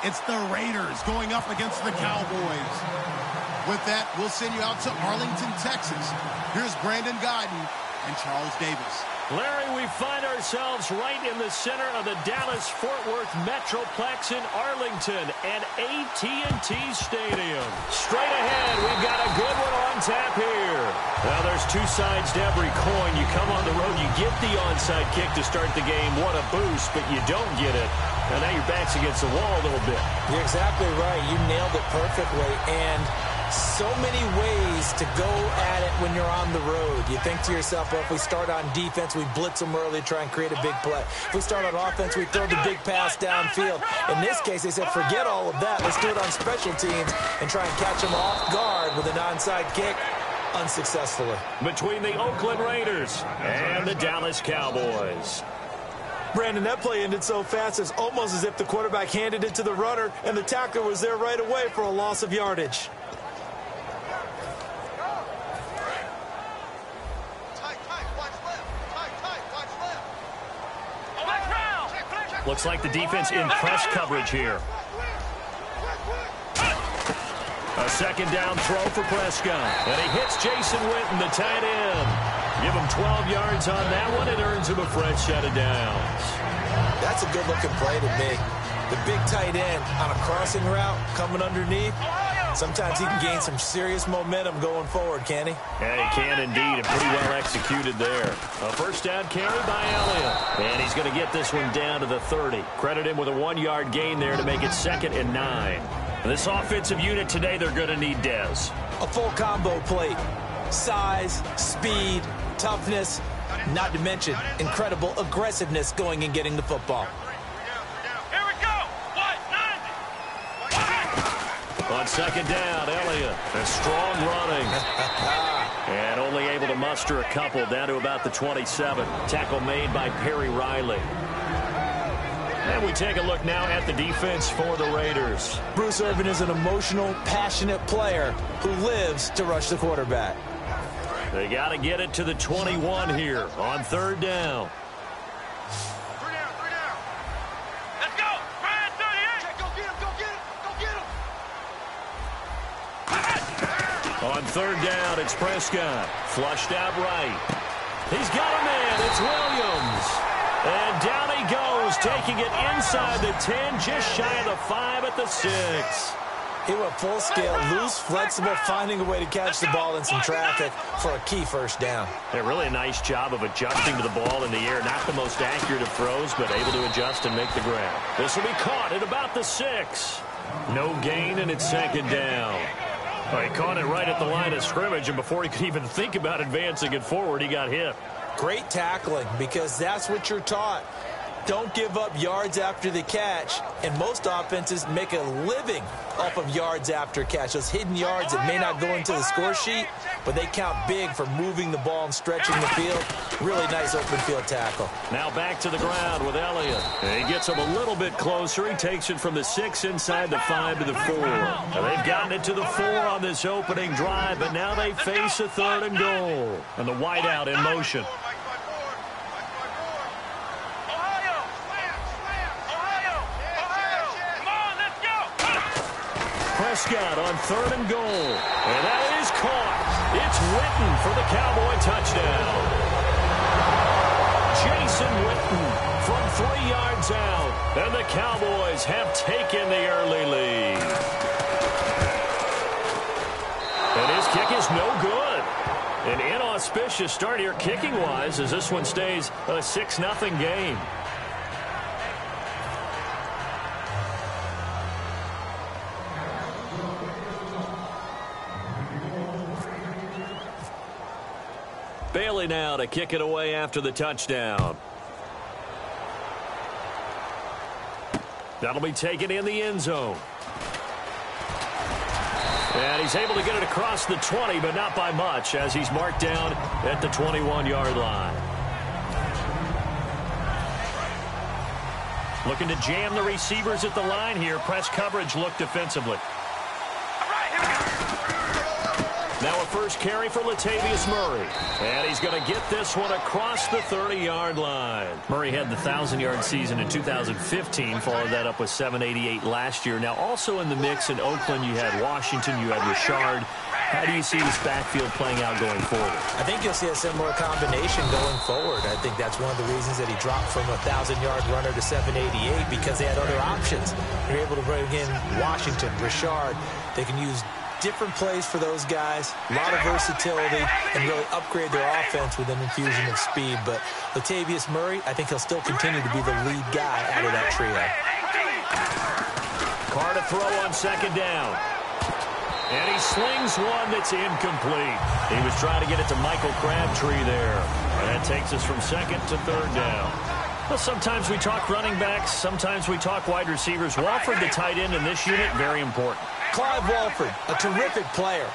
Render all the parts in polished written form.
It's the Raiders going up against the Cowboys. With that, we'll send you out to Arlington, Texas. Here's Brandon Guyton and Charles Davis. Larry, we find ourselves right in the center of the Dallas-Fort Worth Metroplex in Arlington and AT&T Stadium. Straight ahead, we've got a good one on tap here. Now, there's two sides to every coin. You come on the road, you get the onside kick to start the game. What a boost, but you don't get it. And now your back's against the wall a little bit. You're exactly right. You nailed it perfectly. And so many ways to go at it when you're on the road. You think to yourself, well, if we start on defense, we blitz them early, try and create a big play. If we start on offense, we throw the big pass downfield. In this case, they said, forget all of that. Let's do it on special teams and try and catch them off guard with an onside kick. Unsuccessfully. Between the Oakland Raiders and the Dallas Cowboys. Brandon, that play ended so fast, it's almost as if the quarterback handed it to the runner and the tackler was there right away for a loss of yardage. Looks like the defense in press coverage here. A second down throw for Prescott. And he hits Jason Witten, the tight end. Give him 12 yards on that one. It earns him a fresh set of downs. That's a good-looking play to me. The big tight end on a crossing route coming underneath. Sometimes he can gain some serious momentum going forward, can he? Yeah, he can indeed, and pretty well executed there. A first down carry by Elliott. And he's going to get this one down to the 30. Credit him with a 1-yard gain there to make it 2nd and 9. This offensive unit today, they're going to need Dez. A full combo plate. Size, speed, toughness, not to mention incredible aggressiveness going and getting the football. On second down, Elliott. A strong running. And only able to muster a couple down to about the 27. Tackle made by Perry Riley. And we take a look now at the defense for the Raiders. Bruce Irvin is an emotional, passionate player who lives to rush the quarterback. They got to get it to the 21 here on 3rd down. On 3rd down, it's Prescott. Flushed out right. He's got a man. It's Williams. And down he goes, taking it inside the 10, just shy of the 5 at the 6. He went full scale, loose, flexible, finding a way to catch the ball in some traffic for a key first down. A really nice job of adjusting to the ball in the air. Not the most accurate of throws, but able to adjust and make the grab. This will be caught at about the 6. No gain, and it's 2nd down. Well, he caught it right at the line of scrimmage, and before he could even think about advancing it forward, he got hit. Great tackling, because that's what you're taught. Don't give up yards after the catch, and most offenses make a living off of yards after catch. Those hidden yards that may not go into the score sheet, but they count big for moving the ball and stretching the field. Really nice open field tackle. Now back to the ground with Elliott. And he gets him a little bit closer. He takes it from the 6 inside the 5 to the 4. Now they've gotten it to the 4 on this opening drive, but now they face a 3rd and goal. And the wideout in motion. Prescott on 3rd and goal. And that is caught. It's Witten for the Cowboy touchdown. Jason Witten from 3 yards out. And the Cowboys have taken the early lead. And his kick is no good. An inauspicious start here kicking-wise as this one stays a 6-0 game. Bailey now to kick it away after the touchdown. That'll be taken in the end zone. And he's able to get it across the 20, but not by much, as he's marked down at the 21-yard line. Looking to jam the receivers at the line here. Press coverage look defensively. Now a first carry for Latavius Murray. And he's going to get this one across the 30-yard line. Murray had the 1,000-yard season in 2015, followed that up with 788 last year. Now also in the mix in Oakland, you had Washington, you had Richard. How do you see this backfield playing out going forward? I think you'll see a similar combination going forward. I think that's one of the reasons that he dropped from a 1,000-yard runner to 788, because they had other options. They're able to bring in Washington, Richard. They can use different plays for those guys, a lot of versatility, and really upgrade their offense with an infusion of speed. But Latavius Murray, I think he'll still continue to be the lead guy out of that trio. Carr to throw on second down. And he slings one that's incomplete. He was trying to get it to Michael Crabtree there. And that takes us from second to third down. Well, sometimes we talk running backs, sometimes we talk wide receivers. Walford, the tight end in this unit, very important. Clive Walford, a terrific player.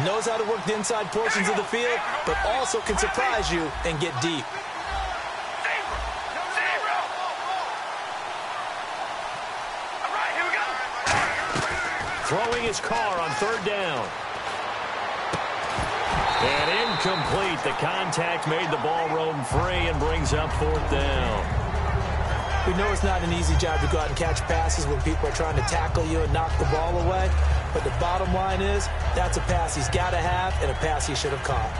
Knows how to work the inside portions of the field, but also can surprise you and get deep. Throwing his Carr on third down. And incomplete. The contact made the ball roam free and brings up fourth down. We know it's not an easy job to go out and catch passes when people are trying to tackle you and knock the ball away. But the bottom line is, that's a pass he's got to have and a pass he should have caught.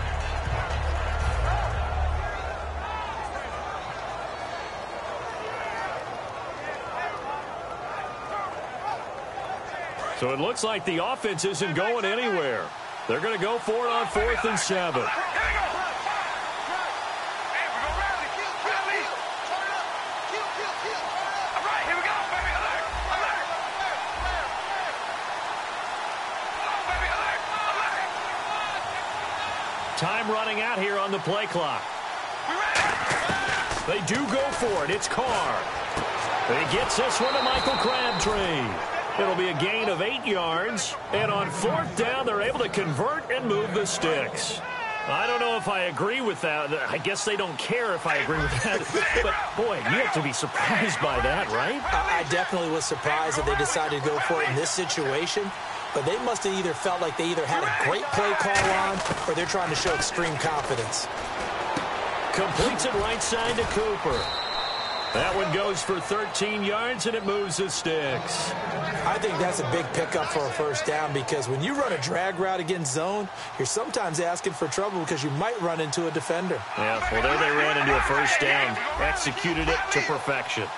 So it looks like the offense isn't going anywhere. They're going to go for it on 4th and 7. Time running out here on the play clock. They do go for it. It's Carr. He gets this one to Michael Crabtree. It'll be a gain of 8 yards. And on 4th down, they're able to convert and move the sticks. I don't know if I agree with that. I guess they don't care if I agree with that. But, boy, you have to be surprised by that, right? I definitely was surprised that they decided to go for it in this situation. But they must have either felt like they either had a great play call on or they're trying to show extreme confidence. Completes it right side to Cooper. That one goes for 13 yards, and it moves the sticks. I think that's a big pickup for a first down, because when you run a drag route against zone, you're sometimes asking for trouble because you might run into a defender. Yeah, well, there they ran into a first down. Executed it to perfection.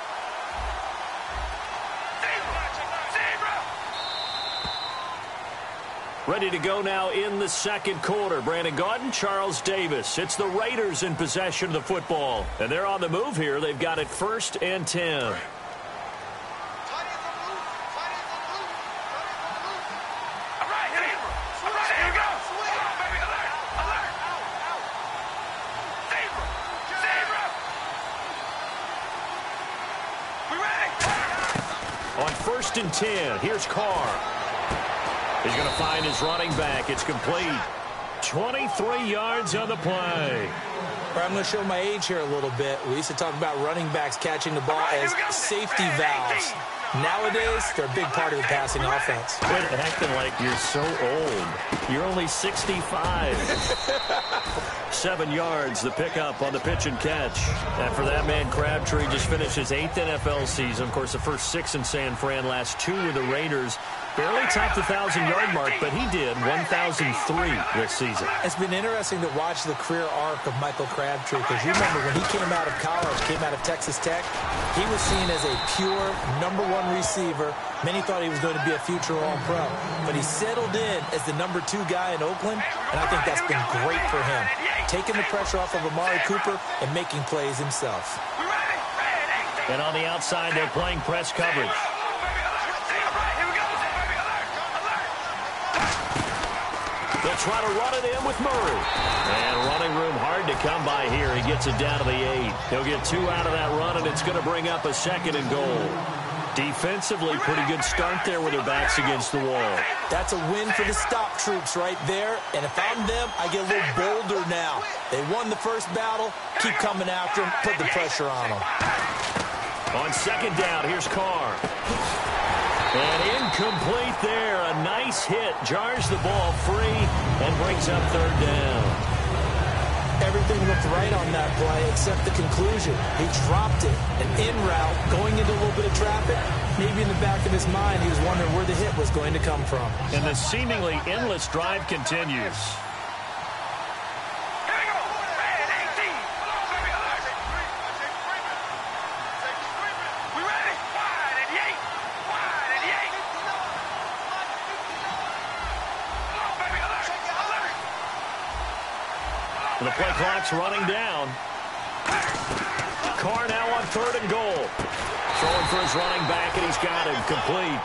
Ready to go now in the second quarter. Brandon Gaudin, Charles Davis. It's the Raiders in possession of the football. And they're on the move here. They've got it 1st and 10. On 1st and 10, here's Carr. He's going to find his running back. It's complete. 23 yards on the play. I'm going to show my age here a little bit. We used to talk about running backs catching the ball as safety valves. Nowadays, they're a big part of the passing offense. Quit acting like you're so old. You're only 65. 7 yards, the pickup on the pitch and catch. And for that man, Crabtree just finished his 8th NFL season. Of course, the first 6 in San Fran, last 2 with the Raiders. Barely topped the 1,000-yard mark, but he did 1,003 this season. It's been interesting to watch the career arc of Michael Crabtree, because you remember when he came out of college, came out of Texas Tech, he was seen as a pure #1 receiver. Many thought he was going to be a future All-Pro, but he settled in as the #2 guy in Oakland, and I think that's been great for him, taking the pressure off of Amari Cooper and making plays himself. And on the outside, they're playing press coverage. They'll try to run it in with Murray. And running room hard to come by here. He gets it down to the 8. He'll get 2 out of that run, and it's going to bring up a 2nd and goal. Defensively, pretty good start there with their backs against the wall. That's a win for the stop troops right there. And if I'm them, I get a little bolder now. They won the first battle. Keep coming after them. Put the pressure on them. On 2nd down, here's Carr. And Complete there. A nice hit. Jars the ball free and brings up third down. Everything looked right on that play except the conclusion. He dropped it. An in route, going into a little bit of traffic. Maybe in the back of his mind, he was wondering where the hit was going to come from. And the seemingly endless drive continues. The play clock's running down. Carr now on 3rd and goal. Throwing for his running back, and he's got him complete.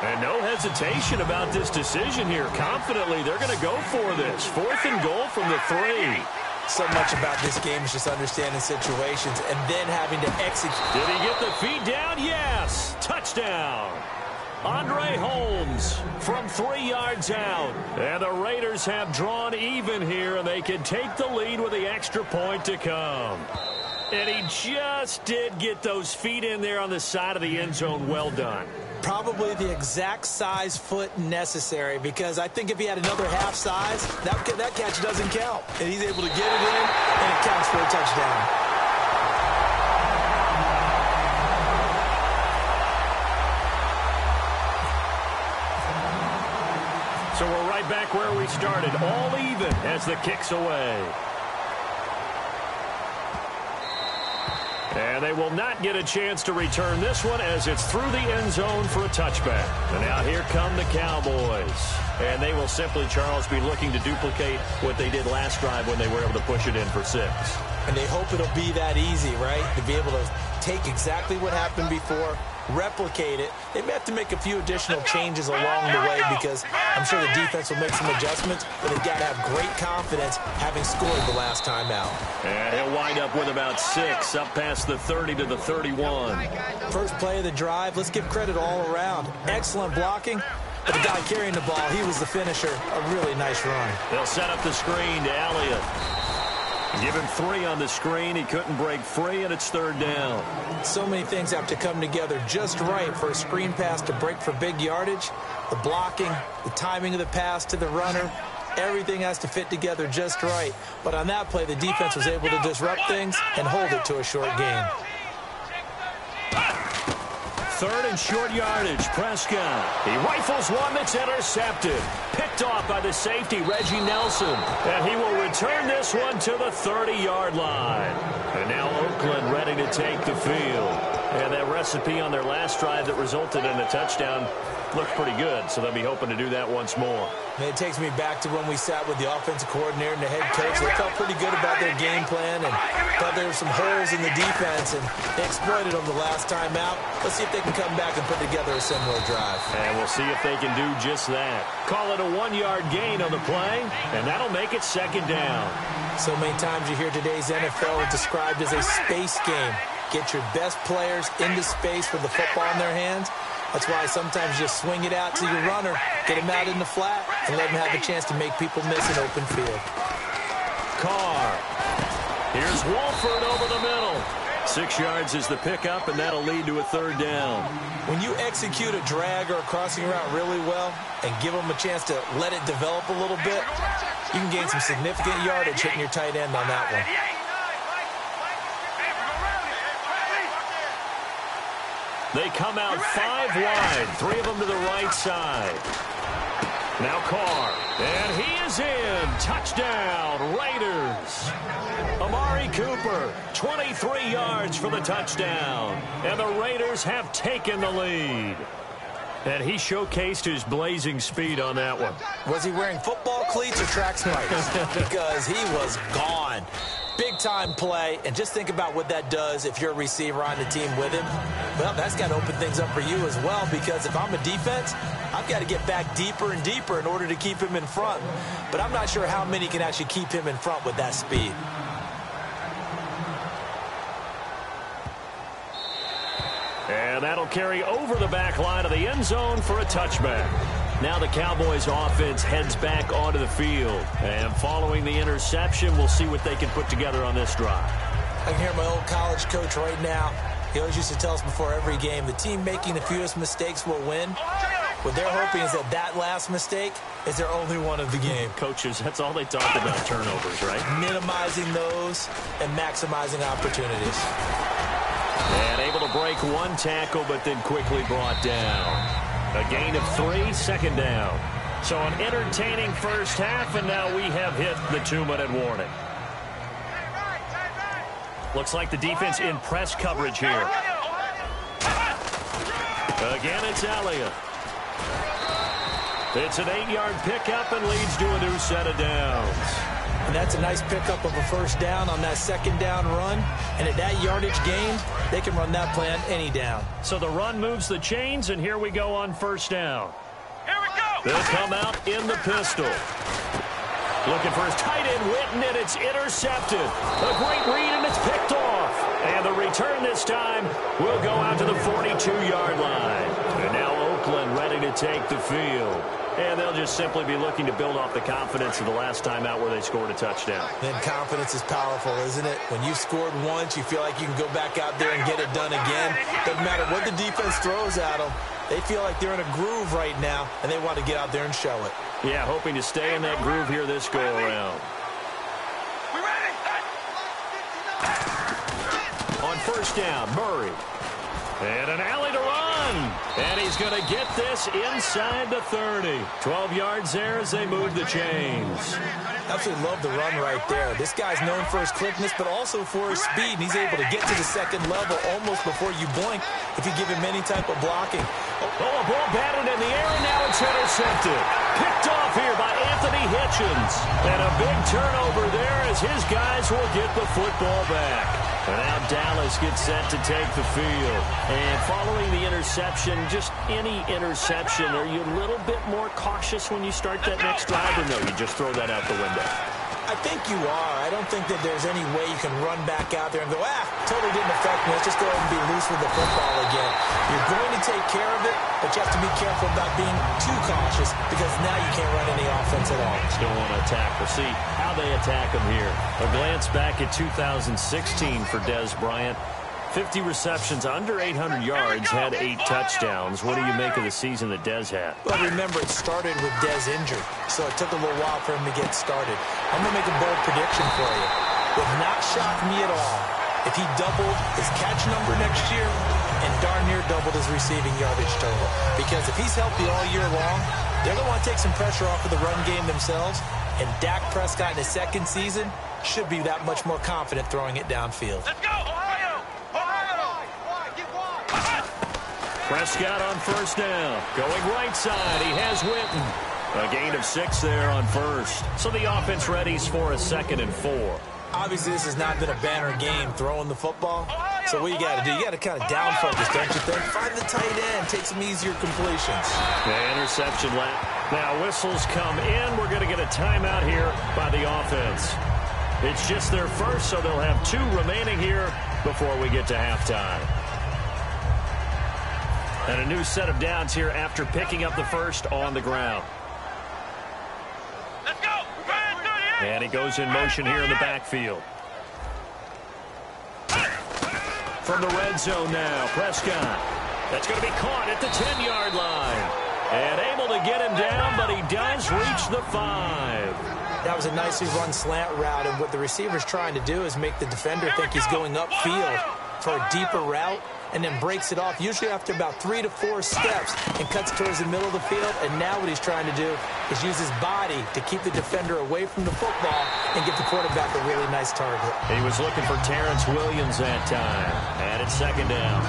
And no hesitation about this decision here. Confidently, they're going to go for this. 4th and goal from the 3. So much about this game is just understanding situations and then having to execute. Did he get the feet down? Yes. Touchdown. Andre Holmes from 3 yards out. And the Raiders have drawn even here, and they can take the lead with the extra point to come. And he just did get those feet in there on the side of the end zone. Well done. Probably the exact size foot necessary, because I think if he had another half size, that catch doesn't count. And he's able to get it in, and it counts for a touchdown. So we're right back where we started, all even as the kick's away. And they will not get a chance to return this one as it's through the end zone for a touchback. And now here come the Cowboys. And they will simply, Charles, be looking to duplicate what they did last drive when they were able to push it in for 6. And they hope it'll be that easy, right? To be able to take exactly what happened before, replicate it. They may have to make a few additional changes along the way, because I'm sure the defense will make some adjustments, but they've got to have great confidence having scored the last time out. And he'll wind up with about 6, up past the 30 to the 31. First play of the drive, let's give credit all around. Excellent blocking, but the guy carrying the ball, he was the finisher. A really nice run. They'll set up the screen to Elliott. Give him 3 on the screen. He couldn't break free, and it's 3rd down. So many things have to come together just right for a screen pass to break for big yardage. The blocking, the timing of the pass to the runner, everything has to fit together just right. But on that play, the defense was able to disrupt things and hold it to a short gain. 3rd and short yardage. Prescott. He rifles one that's intercepted. Picked off by the safety, Reggie Nelson. And he will return this one to the 30-yard line. And now Oakland ready to take the field. And that recipe on their last drive that resulted in a touchdown looked pretty good, so they'll be hoping to do that once more. And it takes me back to when we sat with the offensive coordinator and the head coach. They felt pretty good about their game plan and thought there were some holes in the defense, and they exploited them the last time out. Let's see if they can come back and put together a similar drive. And we'll see if they can do just that. Call it a 1-yard gain on the play, and that'll make it 2nd down. So many times you hear today's NFL described as a space game. Get your best players into space with the football in their hands. That's why sometimes you just swing it out to your runner, get him out in the flat, and let him have a chance to make people miss an open field. Carr. Here's Wolford over the middle. 6 yards is the pickup, and that'll lead to a 3rd down. When you execute a drag or a crossing route really well and give them a chance to let it develop a little bit, you can gain some significant yardage hitting your tight end on that one. They come out 5 wide, 3 of them to the right side. Now Carr, and he is in. Touchdown, Raiders. Amari Cooper, 23 yards for the touchdown. And the Raiders have taken the lead. And he showcased his blazing speed on that one. Was he wearing football cleats or track spikes? Because he was gone. Big-time play, and just think about what that does if you're a receiver on the team with him. Well, that's got to open things up for you as well, because if I'm a defense, I've got to get back deeper and deeper in order to keep him in front. But I'm not sure how many can actually keep him in front with that speed. And that'll carry over the back line of the end zone for a touchback. Now the Cowboys offense heads back onto the field. And following the interception, we'll see what they can put together on this drive. I can hear my old college coach right now. He always used to tell us before every game, the team making the fewest mistakes will win. What they're hoping is that last mistake is their only one of the game. Coaches, that's all they talk about, turnovers, right? Minimizing those and maximizing opportunities. And able to break one tackle, but then quickly brought down. A gain of 3, second down. So an entertaining first half, and now we have hit the 2-minute warning. Looks like the defense in press coverage here. Again, it's Elliott. It's an 8-yard pickup and leads to a new set of downs. And that's a nice pickup of a first down on that second down run. And at that yardage gain, they can run that play on any down. So the run moves the chains, and here we go on first down. Here we go. They'll come out in the pistol. Looking for his tight end, Witten, and it's intercepted. A great read, and it's picked off. And the return this time will go out to the 42-yard line. And now Oakland ready to take the field. And they'll just simply be looking to build off the confidence of the last time out where they scored a touchdown. Then confidence is powerful, isn't it? When you've scored once, you feel like you can go back out there and get it done again. Doesn't matter what the defense throws at them. They feel like they're in a groove right now, and they want to get out there and show it. Yeah, hoping to stay in that groove here this go-around. On first down, Murray. And an alley to run. And he's going to get this inside the 30. 12 yards there as they move the chains. Absolutely love the run right there. This guy's known for his quickness, but also for his speed. And he's able to get to the second level almost before you blink if you give him any type of blocking. Oh, a ball batted in the air, and now it's intercepted. Picked off here by Anthony Hitchens. And a big turnover there as his guys will get the football back. And now Dallas gets set to take the field. And following the interception, just any interception, are you a little bit more cautious when you start that next drive, or no, you just throw that out the window? I think you are. I don't think that there's any way you can run back out there and go, totally didn't affect me. Let's just go ahead and be loose with the football again. You're going to take care of it, but you have to be careful about being too cautious because now you can't run any offense at all. Still want to attack. We'll see how they attack him here. A glance back at 2016 for Dez Bryant. 50 receptions, under 800 yards, had 8 touchdowns. What do you make of the season that Dez had? Well, remember, it started with Dez injured, so it took a little while for him to get started. I'm going to make a bold prediction for you. Would not shock me at all if he doubled his catch number next year and darn near doubled his receiving yardage total. Because if he's healthy all year long, they're going to want to take some pressure off of the run game themselves, and Dak Prescott in his second season should be that much more confident throwing it downfield. Let's go, Ohio! Prescott on first down. Going right side. He has Witten. A gain of 6 there on first. So the offense readies for a 2nd and 4. Obviously, this has not been a banner game throwing the football. So what you got to do, you got to kind of down focus, don't you think? Find the tight end. Take some easier completions. The interception lap. Now whistles come in. We're going to get a timeout here by the offense. It's just their first, so they'll have 2 remaining here before we get to halftime. And a new set of downs here after picking up the first on the ground. Let's go! And he goes in motion here in the backfield. From the red zone now, Prescott. That's going to be caught at the 10-yard line. And able to get him down, but he does reach the 5. That was a nicely run slant route, and what the receiver's trying to do is make the defender think he's going upfield for a deeper route, and then breaks it off, usually after about 3 to 4 steps, and cuts towards the middle of the field. And now what he's trying to do is use his body to keep the defender away from the football and give the quarterback a really nice target. He was looking for Terrence Williams that time, and it's 2nd down.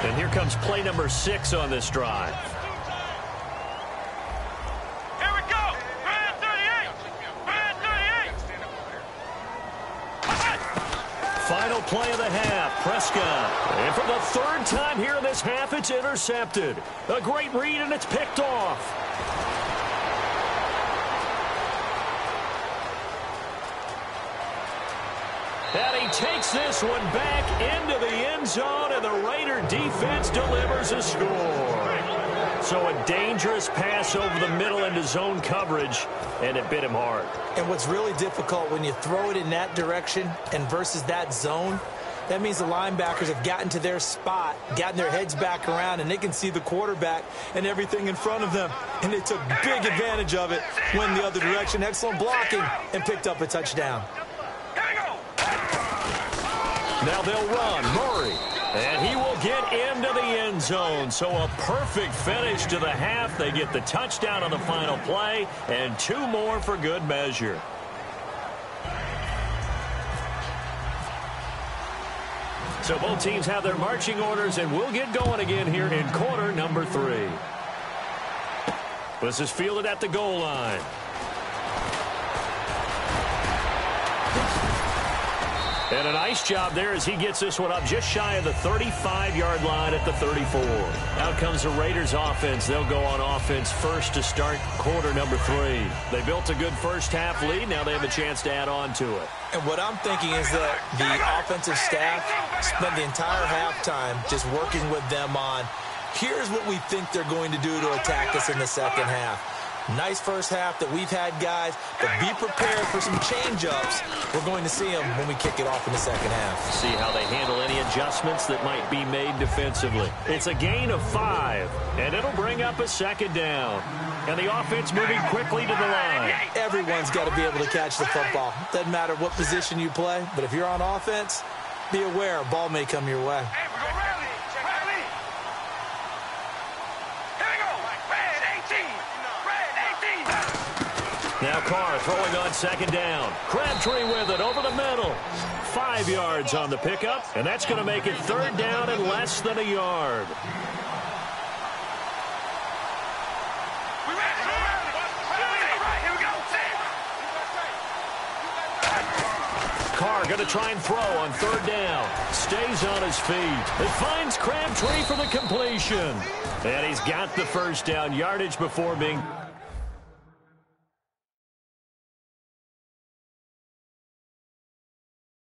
And here comes play number 6 on this drive. Here we go! Brand 38! Brand 38! Final play of the half, Prescott. And for the 3rd time here in this half, it's intercepted. A great read, and it's picked off. And he takes this one back into the end zone, and the Raider defense delivers a score. So a dangerous pass over the middle into zone coverage, and it bit him hard. And what's really difficult when you throw it in that direction and versus that zone, That means the linebackers have gotten to their spot, gotten their heads back around, and they can see the quarterback and everything in front of them. And they took big advantage of it, went the other direction, excellent blocking, and picked up a touchdown. Now they'll run. Murray. And he will get into the end zone. So a perfect finish to the half. They get the touchdown on the final play, and 2 more for good measure. So both teams have their marching orders, and we'll get going again here in quarter number 3. This is fielded at the goal line. And a nice job there as he gets this one up just shy of the 35-yard line at the 34. Out comes the Raiders offense. They'll go on offense first to start quarter number 3. They built a good first-half lead. Now they have a chance to add on to it. And what I'm thinking is that the offensive staff spent the entire halftime just working with them on, here's what we think they're going to do to attack us in the second half. Nice first half that we've had, guys, but be prepared for some change-ups. We're going to see them when we kick it off in the second half. See how they handle any adjustments that might be made defensively. It's a gain of 5, and it'll bring up a second down. And the offense moving quickly to the line. Everyone's got to be able to catch the football. Doesn't matter what position you play, but if you're on offense, be aware a ball may come your way. Now Carr throwing on second down. Crabtree with it over the middle. 5 yards on the pickup, and that's going to make it third down and less than a yard. Carr going to try and throw on third down. Stays on his feet. It finds Crabtree for the completion. And he's got the first down. Yardage before being